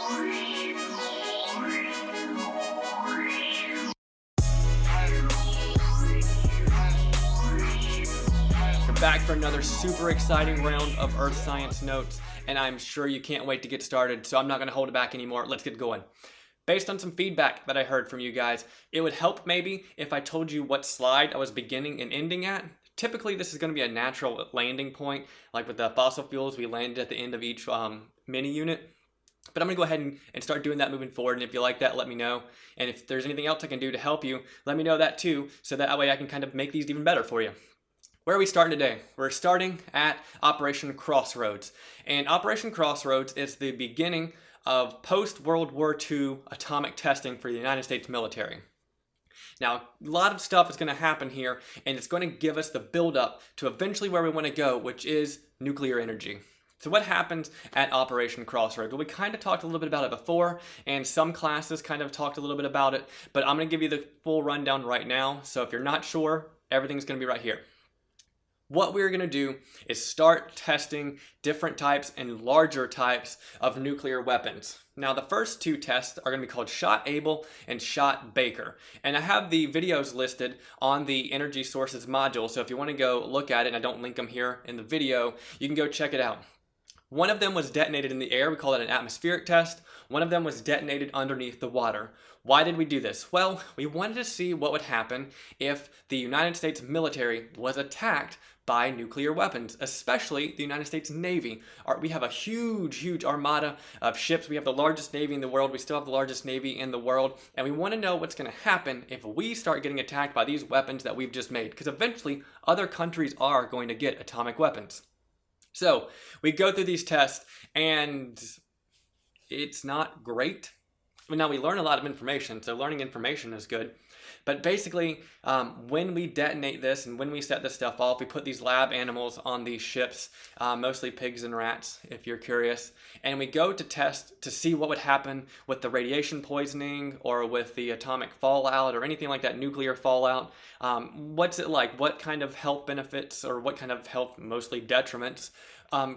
Back for another super exciting round of Earth Science Notes, and I'm sure you can't wait to get started, so I'm not going to hold it back anymore. Let's get going. Based on some feedback that I heard from you guys, it would help maybe if I told you what slide I was beginning and ending at. Typically, this is going to be a natural landing point, like with the fossil fuels, we landed at the end of each mini unit. But I'm going to go ahead and start doing that moving forward, and if you like that, let me know. And if there's anything else I can do to help you, let me know that too, so that way I can kind of make these even better for you. Where are we starting today? We're starting at Operation Crossroads. And Operation Crossroads is the beginning of post-World War II atomic testing for the United States military. Now, a lot of stuff is going to happen here, and it's going to give us the build-up to eventually where we want to go, which is nuclear energy. So what happens at Operation Crossroads? Well, we kind of talked a little bit about it before, and some classes kind of talked a little bit about it, but I'm going to give you the full rundown right now. So if you're not sure, everything's going to be right here. What we're going to do is start testing different types and larger types of nuclear weapons. Now, the first two tests are going to be called Shot Able and Shot Baker. And I have the videos listed on the energy sources module. So if you want to go look at it, and I don't link them here in the video, you can go check it out. One of them was detonated in the air. We call it an atmospheric test. One of them was detonated underneath the water. Why did we do this? Well, we wanted to see what would happen if the United States military was attacked by nuclear weapons, especially the United States Navy. We have a huge armada of ships. We have the largest Navy in the world. We still have the largest Navy in the world. And we want to know what's going to happen if we start getting attacked by these weapons that we've just made. Because eventually, other countries are going to get atomic weapons. So, we go through these tests, and it's not great. Now, we learn a lot of information, so learning information is good. But basically, when we detonate this and when we set this stuff off, we put these lab animals on these ships, mostly pigs and rats, if you're curious. And we go to test to see what would happen with the radiation poisoning or with the atomic fallout or anything like that, nuclear fallout. What's it like? What kind of health benefits or what kind of health, mostly detriments,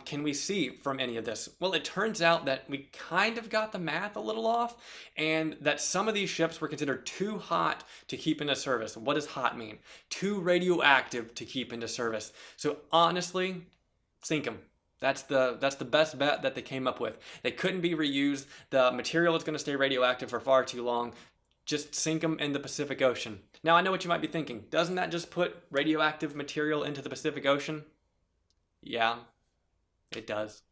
can we see from any of this? Well, it turns out that we kind of got the math a little off, and that some of these ships were considered too hot to keep into service. What does hot mean? Too radioactive to keep into service. So honestly, sink them. That's the best bet that they came up with. They couldn't be reused. The material is going to stay radioactive for far too long. Just sink them in the Pacific Ocean. Now, I know what you might be thinking. Doesn't that just put radioactive material into the Pacific Ocean? Yeah. It does.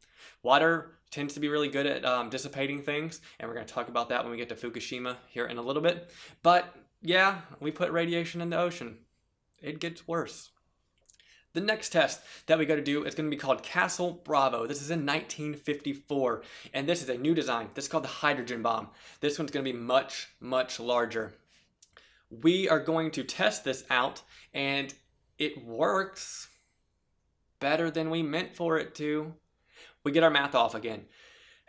Water tends to be really good at dissipating things, and we're going to talk about that when we get to Fukushima here in a little bit. But yeah, we put radiation in the ocean. It gets worse. The next test that we got to do is going to be called Castle Bravo. This is in 1954, and this is a new design. This is called the hydrogen bomb. This one's going to be much larger. We are going to test this out, and it works better than we meant for it to. We get our math off again.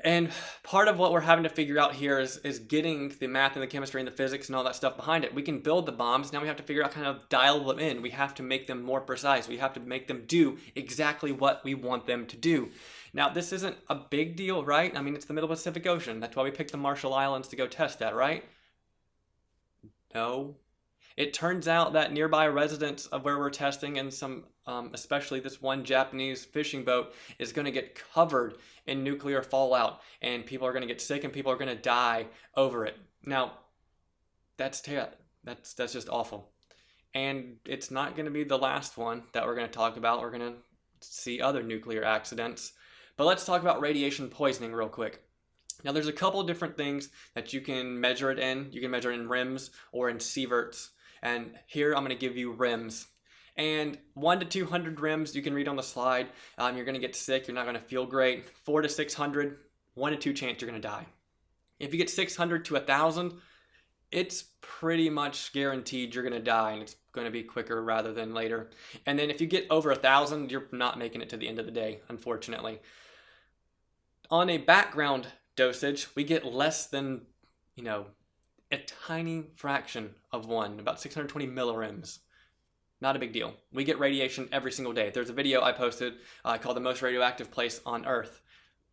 And part of what we're having to figure out here is getting the math and the chemistry and the physics and all that stuff behind it. We can build the bombs. Now we have to figure out kind of dial them in. We have to make them more precise. We have to make them do exactly what we want them to do. Now, this isn't a big deal, right? I mean, it's the middle of the Pacific Ocean. That's why we picked the Marshall Islands to go test that, right? No. It turns out that nearby residents of where we're testing, and some, especially this one Japanese fishing boat, is going to get covered in nuclear fallout, and people are going to get sick, and people are going to die over it. Now, that's just awful, and it's not going to be the last one that we're going to talk about. We're going to see other nuclear accidents, but let's talk about radiation poisoning real quick. Now, there's a couple of different things that you can measure it in. You can measure it in REMS or in sieverts. And here I'm going to give you REMS. And 1 to 200 REMS, you can read on the slide. You're going to get sick. You're not going to feel great. 4 to 600, 1 to 2 chance you're going to die. If you get 600 to 1,000, it's pretty much guaranteed you're going to die, and it's going to be quicker rather than later. And then if you get over 1,000, you're not making it to the end of the day, unfortunately. On a background dosage, we get less than, a tiny fraction of one, about 620 millirems. Not a big deal. We get radiation every single day. There's a video I posted called The Most Radioactive Place on Earth.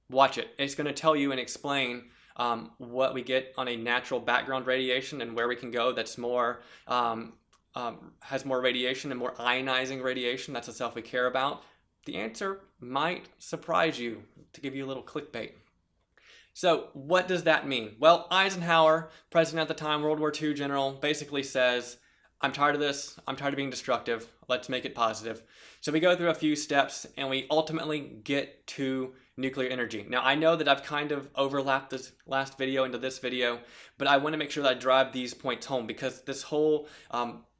Watch it. It's going to tell you and explain what we get on a natural background radiation and where we can go that's more has more radiation and more ionizing radiation. That's the stuff we care about. The answer might surprise you, to give you a little clickbait. So what does that mean? Well, Eisenhower, president at the time, World War II general, basically says, I'm tired of this. I'm tired of being destructive. Let's make it positive. So we go through a few steps and we ultimately get to nuclear energy. Now, I know that I've kind of overlapped this last video into this video, but I want to make sure that I drive these points home, because this whole,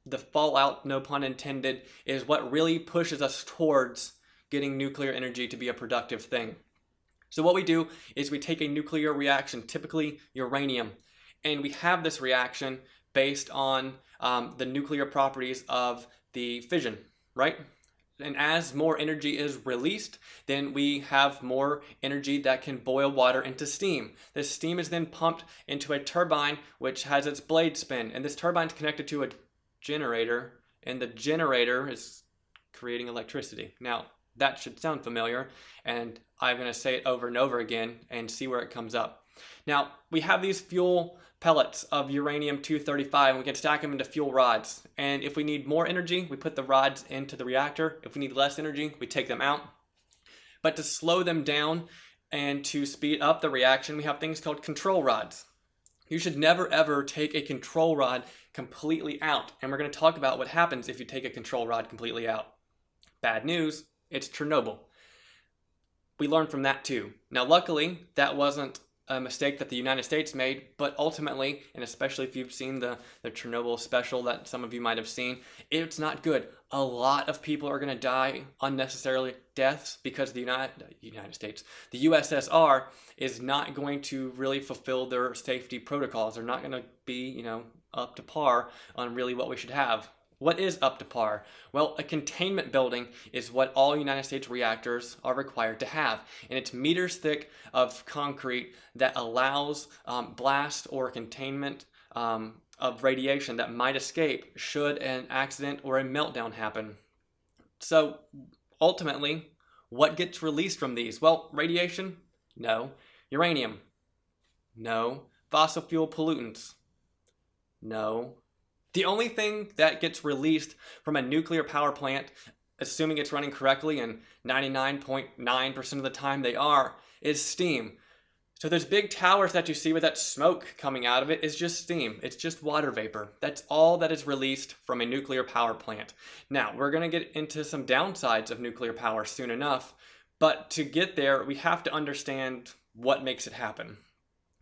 the fallout, no pun intended, is what really pushes us towards getting nuclear energy to be a productive thing. So what we do is we take a nuclear reaction, typically uranium, and we have this reaction based on the nuclear properties of the fission, right? And as more energy is released, then we have more energy that can boil water into steam. This steam is then pumped into a turbine, which has its blade spin, and this turbine is connected to a generator, and the generator is creating electricity. Now, that should sound familiar, and I'm going to say it over and over again and see where it comes up. Now, we have these fuel pellets of uranium-235, and we can stack them into fuel rods. And if we need more energy, we put the rods into the reactor. If we need less energy, we take them out. But to slow them down and to speed up the reaction, we have things called control rods. You should never ever take a control rod completely out. And we're going to talk about what happens if you take a control rod completely out. Bad news. It's Chernobyl. We learned from that too. Now, luckily, that wasn't a mistake that the United States made, but ultimately, and especially if you've seen the Chernobyl special that some of you might have seen, it's not good. A lot of people are going to die unnecessarily deaths because the United States, the USSR is not going to really fulfill their safety protocols. They're not going to be, up to par on really what we should have. What is up to par? Well, a containment building is what all United States reactors are required to have. And it's meters thick of concrete that allows blast or containment of radiation that might escape should an accident or a meltdown happen. So ultimately, what gets released from these? Well, radiation? No. Uranium? No. Fossil fuel pollutants? No. The only thing that gets released from a nuclear power plant, assuming it's running correctly, and 99.9% of the time they are, is steam. So those big towers that you see with that smoke coming out of it is just steam. It's just water vapor. That's all that is released from a nuclear power plant. Now, we're going to get into some downsides of nuclear power soon enough, but to get there, we have to understand what makes it happen.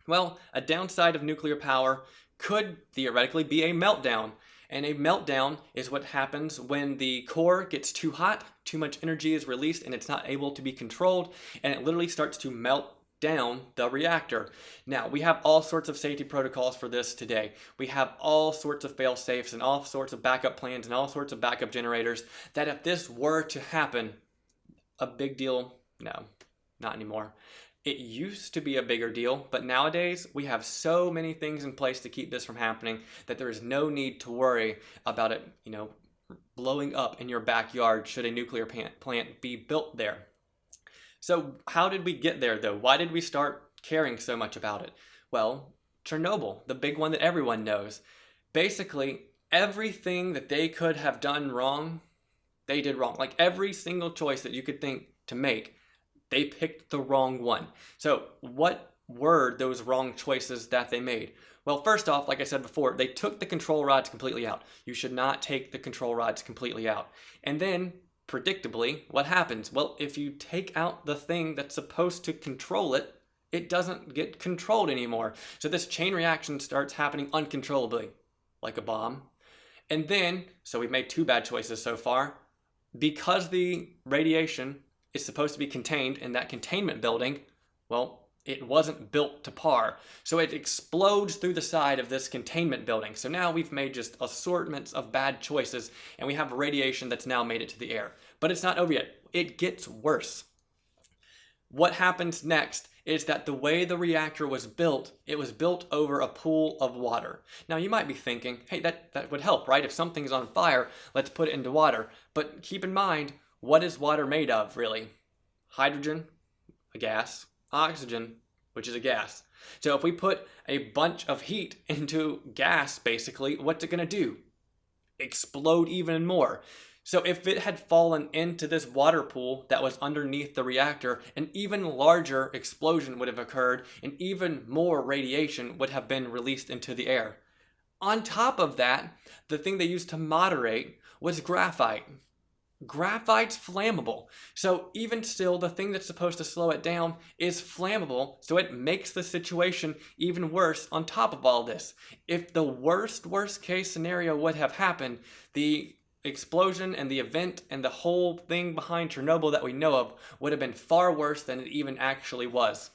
Well, a downside of nuclear power could theoretically be a meltdown. And a meltdown is what happens when the core gets too hot, too much energy is released, and it's not able to be controlled, and it literally starts to melt down the reactor. Now, we have all sorts of safety protocols for this today. We have all sorts of fail-safes and all sorts of backup plans and all sorts of backup generators that if this were to happen, a big deal? No, not anymore. It used to be a bigger deal, but nowadays we have so many things in place to keep this from happening that there is no need to worry about it, blowing up in your backyard should a nuclear plant be built there. So how did we get there though? Why did we start caring so much about it? Well, Chernobyl, the big one that everyone knows. Basically, everything that they could have done wrong, they did wrong. Like every single choice that you could think to make, they picked the wrong one. So what were those wrong choices that they made? Well, first off, like I said before, they took the control rods completely out. You should not take the control rods completely out. And then, predictably, what happens? Well, if you take out the thing that's supposed to control it, it doesn't get controlled anymore. So this chain reaction starts happening uncontrollably, like a bomb. And then, so we've made two bad choices so far. Because the radiation is supposed to be contained in that containment building, well, it wasn't built to par. So it explodes through the side of this containment building. So now we've made just assortments of bad choices, and we have radiation that's now made it to the air. But it's not over yet. It gets worse. What happens next is that the way the reactor was built, it was built over a pool of water. Now you might be thinking, hey, that would help, right? If something's on fire, let's put it into water. But keep in mind, what is water made of, really? Hydrogen, a gas. Oxygen, which is a gas. So if we put a bunch of heat into gas, basically, what's it going to do? Explode even more. So if it had fallen into this water pool that was underneath the reactor, an even larger explosion would have occurred and even more radiation would have been released into the air. On top of that, the thing they used to moderate was graphite. Graphite's flammable. So even still, the thing that's supposed to slow it down is flammable, so it makes the situation even worse on top of all this. If the worst case scenario would have happened, the explosion and the event and the whole thing behind Chernobyl that we know of would have been far worse than it even actually was.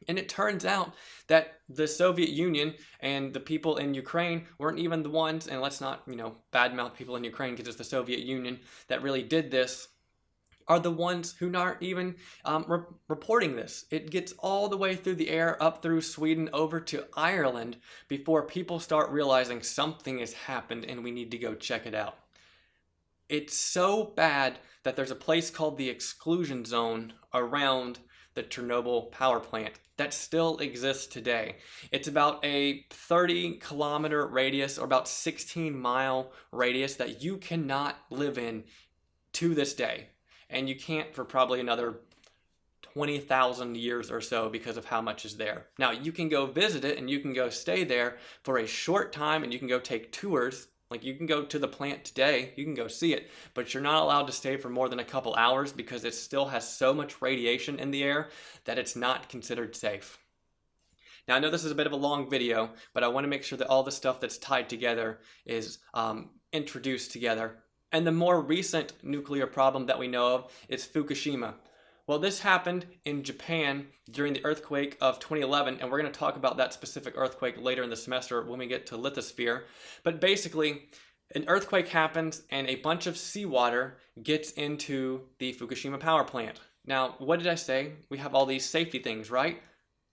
And it turns out that the Soviet Union and the people in Ukraine weren't even the ones, and let's not, badmouth people in Ukraine because it's the Soviet Union that really did this, are the ones who aren't even reporting this. It gets all the way through the air, up through Sweden, over to Ireland, before people start realizing something has happened and we need to go check it out. It's so bad that there's a place called the exclusion zone around the Chernobyl power plant that still exists today. It's about a 30-kilometer radius, or about 16-mile radius, that you cannot live in to this day. And you can't for probably another 20,000 years or so because of how much is there. Now, you can go visit it and you can go stay there for a short time and you can go take tours. Like, you can go to the plant today, you can go see it, but you're not allowed to stay for more than a couple hours because it still has so much radiation in the air that it's not considered safe. Now, I know this is a bit of a long video, but I want to make sure that all the stuff that's tied together is introduced together. And the more recent nuclear problem that we know of is Fukushima. Well, this happened in Japan during the earthquake of 2011, and we're going to talk about that specific earthquake later in the semester when we get to lithosphere. But basically, an earthquake happens and a bunch of seawater gets into the Fukushima power plant. Now, what did I say? We have all these safety things, right?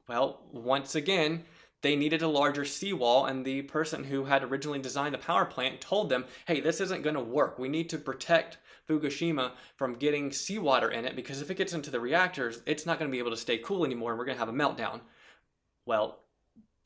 Well, once again, they needed a larger seawall, and the person who had originally designed the power plant told them, hey, this isn't going to work. We need to protect Fukushima from getting seawater in it, because if it gets into the reactors, it's not going to be able to stay cool anymore, and we're going to have a meltdown. Well,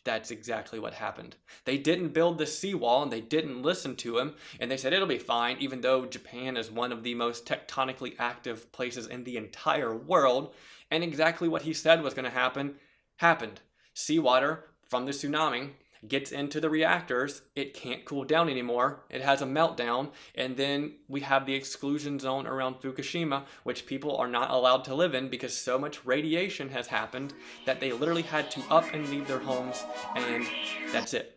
that's exactly what happened. They didn't build the seawall, and they didn't listen to him, and they said it'll be fine, even though Japan is one of the most tectonically active places in the entire world, and exactly what he said was going to happen, happened. Seawater from the tsunami gets into the reactors, it can't cool down anymore, it has a meltdown, and then we have the exclusion zone around Fukushima, which people are not allowed to live in because so much radiation has happened that they literally had to up and leave their homes, and that's it.